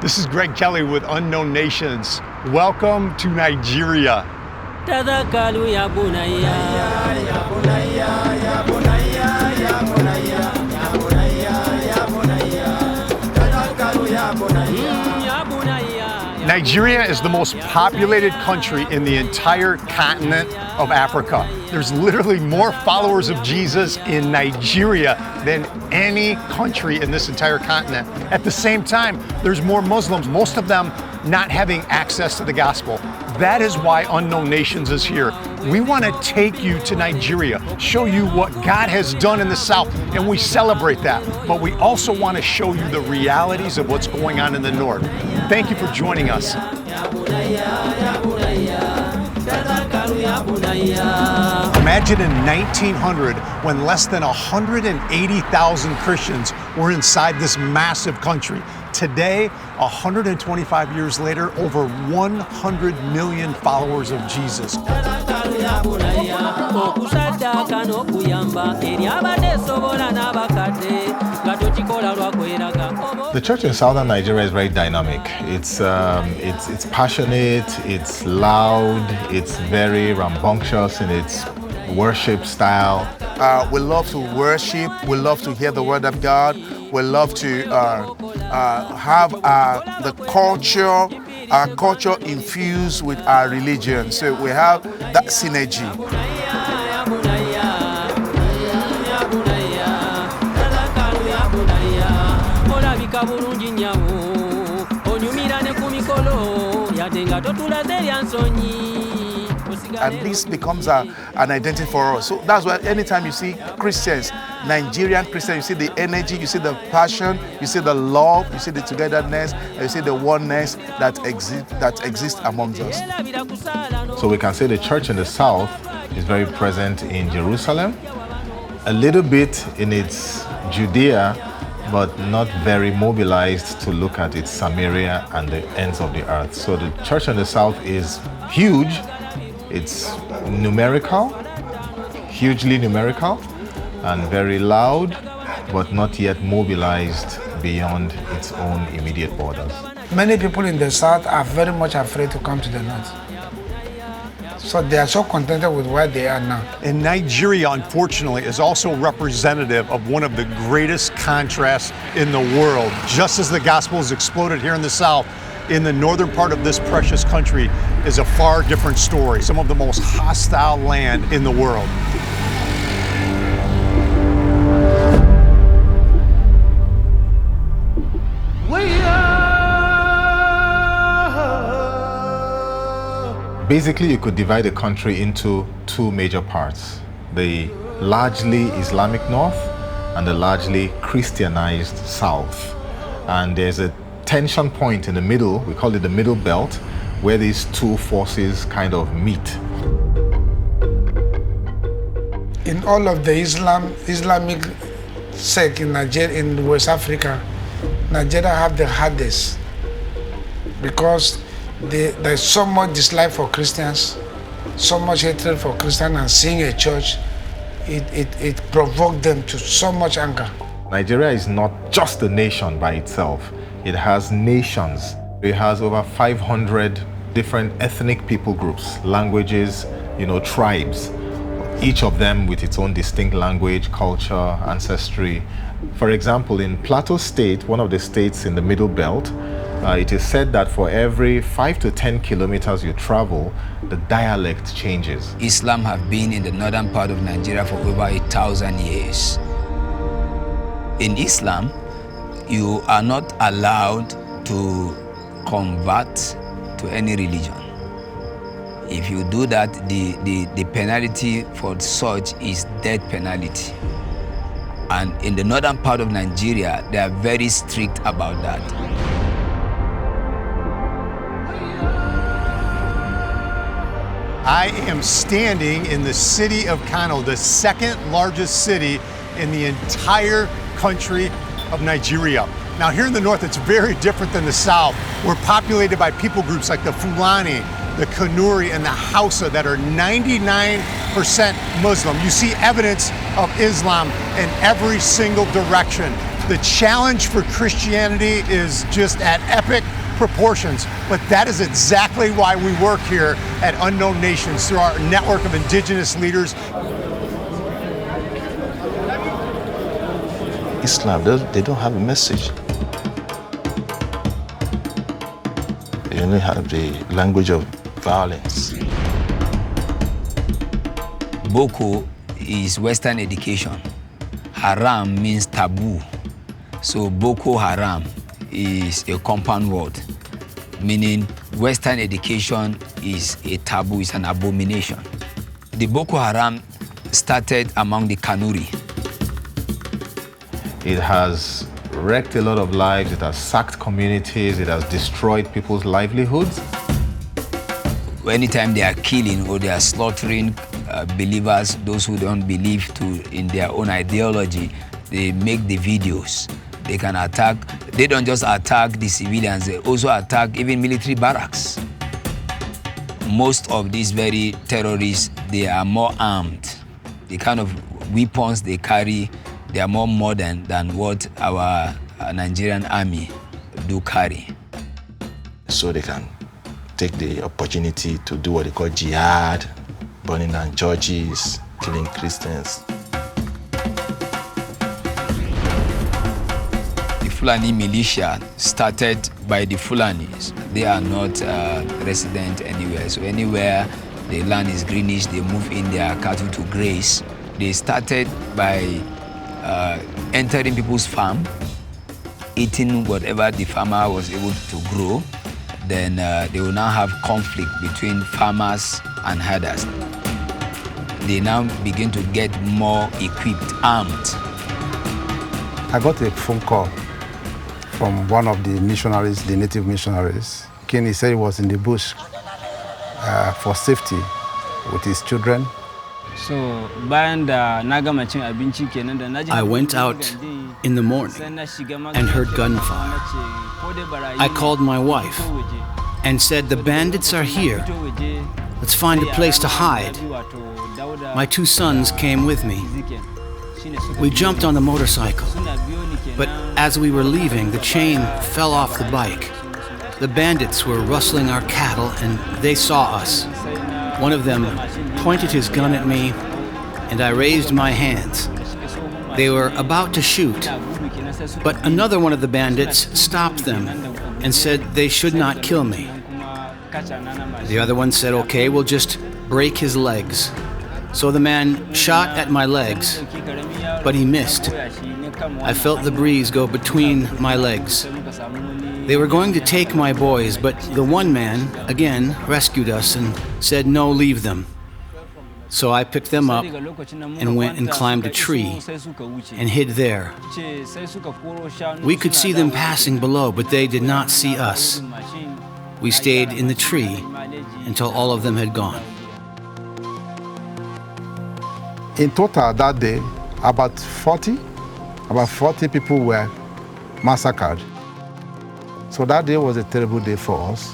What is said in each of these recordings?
This is Greg Kelly with Unknown Nations. Welcome to Nigeria. Nigeria is the most populated country in the entire continent of Africa. There's literally more followers of Jesus in Nigeria than any country in this entire continent. At the same time, there's more Muslims, most of them not having access to the gospel. That is why Unknown Nations is here. We want to take you to Nigeria, show you what God has done in the South, and we celebrate that. But we also want to show you the realities of what's going on in the North. Thank you for joining us. Imagine in 1900 when less than 180,000 Christians were inside this massive country. Today, 125 years later, over 100 million followers of Jesus. The church in southern Nigeria is very dynamic. It's passionate, it's loud, it's very rambunctious in its worship style. We love to worship, we love to hear the word of God, we love to have the our culture infused with our religion. So we have that synergy. And this becomes an identity for us. So that's why anytime you see Christians, Nigerian Christians, you see the energy, you see the passion, you see the love, you see the togetherness, and you see the oneness that exists amongst us. So we can say the church in the south is very present in Jerusalem, a little bit in its Judea, but not very mobilized to look at its Samaria and the ends of the earth. So the church in the south is huge. It's numerical, hugely numerical, and very loud, but not yet mobilized beyond its own immediate borders. Many people in the south are very much afraid to come to the north. So they are so contented with where they are now. And Nigeria, unfortunately, is also representative of one of the greatest contrasts in the world. Just as the gospel has exploded here in the south, in the northern part of this precious country is a far different story, some of the most hostile land in the world. Basically, you could divide the country into two major parts: the largely Islamic north and the largely Christianized south. And there's a tension point in the middle, we call it the middle belt, where these two forces kind of meet. In all of the Islamic sect in Nigeria, in West Africa, Nigeria have the hardest because there's so much dislike for Christians, so much hatred for Christians, and seeing a church, it provoked them to so much anger. Nigeria is not just a nation by itself. It has nations. It has over 500 different ethnic people groups, languages, tribes, each of them with its own distinct language, culture, ancestry. For example, in Plateau State, one of the states in the Middle Belt, it is said that for every 5 to 10 kilometers you travel, the dialect changes. Islam have been in the northern part of Nigeria for over 1,000 years. In Islam, you are not allowed to convert to any religion. If you do that, the penalty for such is death penalty. And in the northern part of Nigeria, they are very strict about that. I am standing in the city of Kano, the second largest city in the entire country of Nigeria. Now here in the north, it's very different than the south. We're populated by people groups like the Fulani, the Kanuri, and the Hausa that are 99% Muslim. You see evidence of Islam in every single direction. The challenge for Christianity is just at epic proportions, but that is exactly why we work here at Unknown Nations through our network of indigenous leaders. Islam, they don't have a message. They only have the language of violence. Boko is Western education. Haram means taboo. So Boko Haram is a compound word, meaning Western education is a taboo, it's an abomination. The Boko Haram started among the Kanuri. It has wrecked a lot of lives, it has sacked communities, it has destroyed people's livelihoods. Anytime they are killing or they are slaughtering believers, those who don't believe in their own ideology, they make the videos. They can attack, they don't just attack the civilians, they also attack even military barracks. Most of these very terrorists, they are more armed. The kind of weapons they carry, they are more modern than what our Nigerian army do carry. So they can take the opportunity to do what they call jihad, burning down churches, killing Christians. The Fulani Militia started by the Fulanis. They are not resident anywhere. So anywhere the land is greenish, they move in their cattle to graze. They started by entering people's farm, eating whatever the farmer was able to grow. Then they will now have conflict between farmers and herders. They now begin to get more equipped, armed. I got a phone call from one of the missionaries, the native missionaries. He said he was in the bush for safety with his children. I went out in the morning and heard gunfire. I called my wife and said, "The bandits are here. Let's find a place to hide." My two sons came with me. We jumped on the motorcycle, but as we were leaving, the chain fell off the bike. The bandits were rustling our cattle and they saw us. One of them pointed his gun at me and I raised my hands. They were about to shoot, but another one of the bandits stopped them and said they should not kill me. The other one said, "Okay, we'll just break his legs." So the man shot at my legs, but he missed. I felt the breeze go between my legs. They were going to take my boys, but the one man, again, rescued us and said, "No, leave them." So I picked them up and went and climbed a tree and hid there. We could see them passing below, but they did not see us. We stayed in the tree until all of them had gone. In total that day, about 40 people were massacred. So that day was a terrible day for us.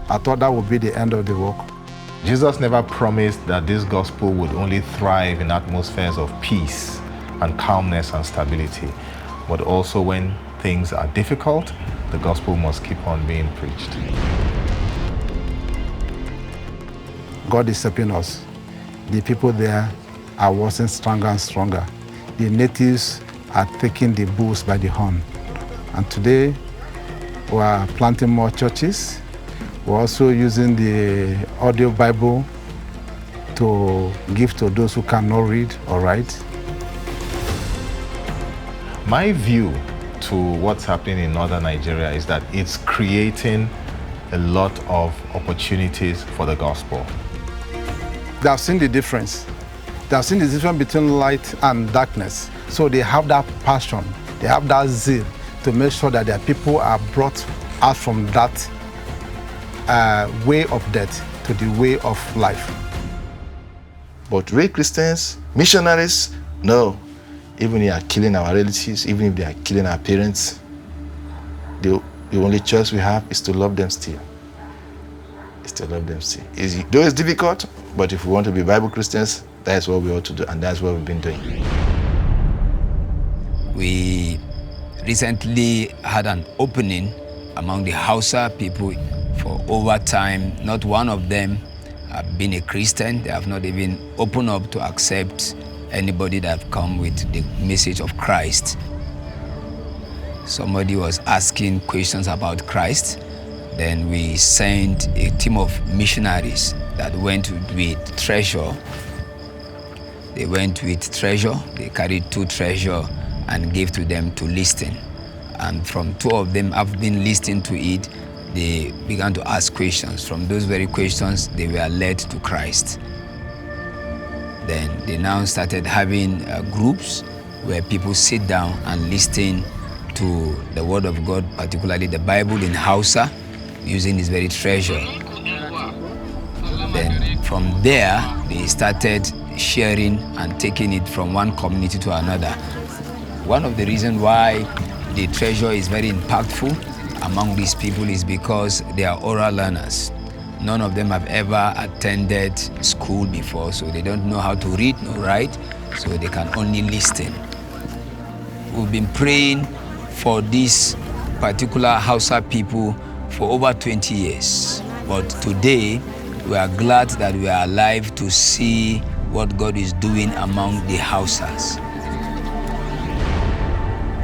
I thought that would be the end of the work. Jesus never promised that this gospel would only thrive in atmospheres of peace and calmness and stability, but also when things are difficult, the gospel must keep on being preached. God is helping us. The people there are working stronger and stronger. The natives are taking the bulls by the horn. And today, we are planting more churches. We're also using the audio Bible to give to those who cannot read or write. My view to what's happening in northern Nigeria is that it's creating a lot of opportunities for the gospel. They have seen the difference. They have seen the difference between light and darkness. So they have that passion, they have that zeal to make sure that their people are brought out from that way of death to the way of life. But real Christians, missionaries, no. Even if they are killing our relatives, even if they are killing our parents, the only choice we have is to love them still. Is to love them still. Though it's difficult, but if we want to be Bible Christians, that's what we ought to do, and that's what we've been doing. We recently had an opening among the Hausa people. For over time, not one of them have been a Christian. They have not even opened up to accept anybody that have come with the message of Christ. Somebody was asking questions about Christ. Then we sent a team of missionaries that went with treasure. They went with treasure. They carried 2 treasure and gave to them to listen. And from 2 of them have been listening to it, they began to ask questions. From those very questions, they were led to Christ. Then they now started having groups where people sit down and listen to the Word of God, particularly the Bible in Hausa, using this very treasure. Then from there, they started sharing and taking it from one community to another. One of the reasons why the treasure is very impactful among these people is because they are oral learners. None of them have ever attended school before, so they don't know how to read nor write, so they can only listen. We've been praying for these particular Hausa people for over 20 years. But today, we are glad that we are alive to see what God is doing among the Hausas.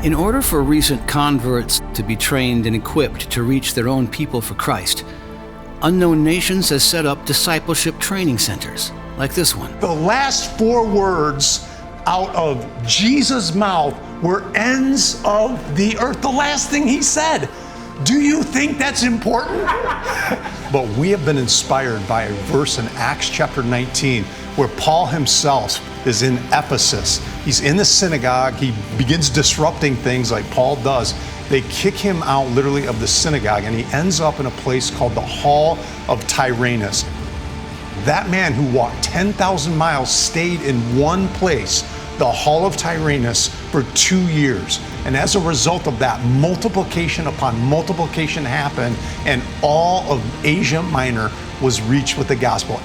In order for recent converts to be trained and equipped to reach their own people for Christ, Unknown Nations has set up discipleship training centers, like this one. The last 4 words out of Jesus' mouth were ends of the earth. The last thing he said. Do you think that's important? But we have been inspired by a verse in Acts chapter 19 where Paul himself is in Ephesus. He's in the synagogue. He begins disrupting things like Paul does. They kick him out literally of the synagogue, and he ends up in a place called the Hall of Tyrannus. That man who walked 10,000 miles stayed in one place, the Hall of Tyrannus, for 2 years. And as a result of that, multiplication upon multiplication happened, and all of Asia Minor was reached with the gospel.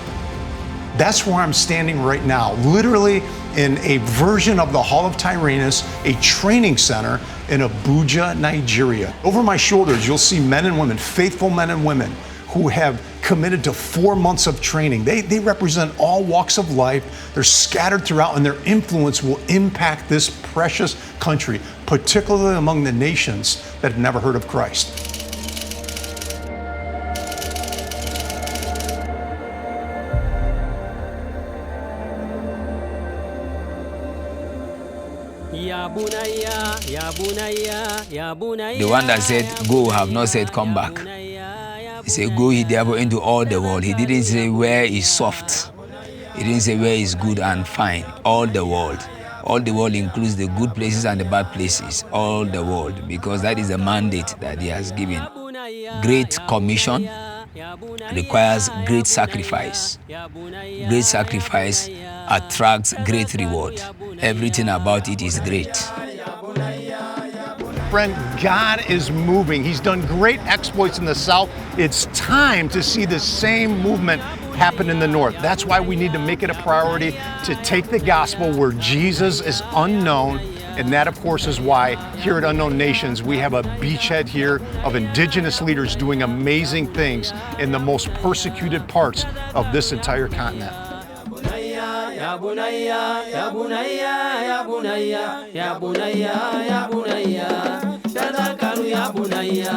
That's where I'm standing right now, literally in a version of the Hall of Tyrannus, a training center in Abuja, Nigeria. Over my shoulders, you'll see men and women, faithful men and women, who have committed to 4 months of training. They represent all walks of life. They're scattered throughout, and their influence will impact this precious country, particularly among the nations that have never heard of Christ. The one that said, go, have not said, come back. He said, go ye therefore into all the world. He didn't say where is soft. He didn't say where is good and fine. All the world. All the world includes the good places and the bad places. All the world. Because that is the mandate that he has given. Great commission requires great sacrifice. Great sacrifice attracts great reward. Everything about it is great. Friend, God is moving. He's done great exploits in the South. It's time to see the same movement happen in the North. That's why we need to make it a priority to take the gospel where Jesus is unknown. And that, of course, is why here at Unknown Nations, we have a beachhead here of indigenous leaders doing amazing things in the most persecuted parts of this entire continent. Ya bunayya, ya bunayya, ya bunayya, ya bunayya, ya bunayya, tadhakkaru ya bunayya.